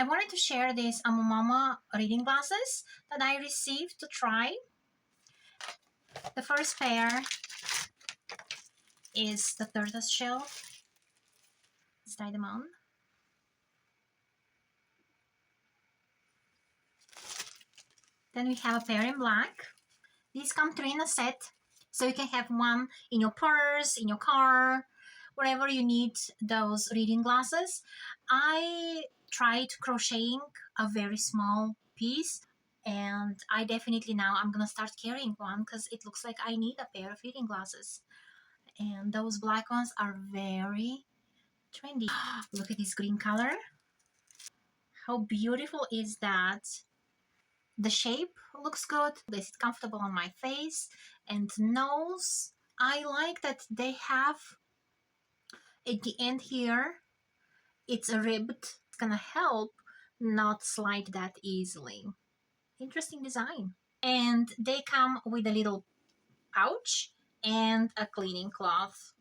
I wanted to share these AMOMOMA reading glasses that I received to try. The first pair is the tortoise shell. Let's try them on. Then we have a pair in black. These come three in a set, so you can have one in your purse, in your car, wherever you need those reading glasses. I tried crocheting a very small piece, and I definitely now I'm gonna start carrying one because it looks like I need a pair of reading glasses. And those black ones are very trendy. Look at this green color. How beautiful is that? The shape looks good. This is comfortable on my face and nose. I like that they have at the end here, it's a ribbed. It's gonna help not slide that easily. Interesting design. And they come with a little pouch and a cleaning cloth.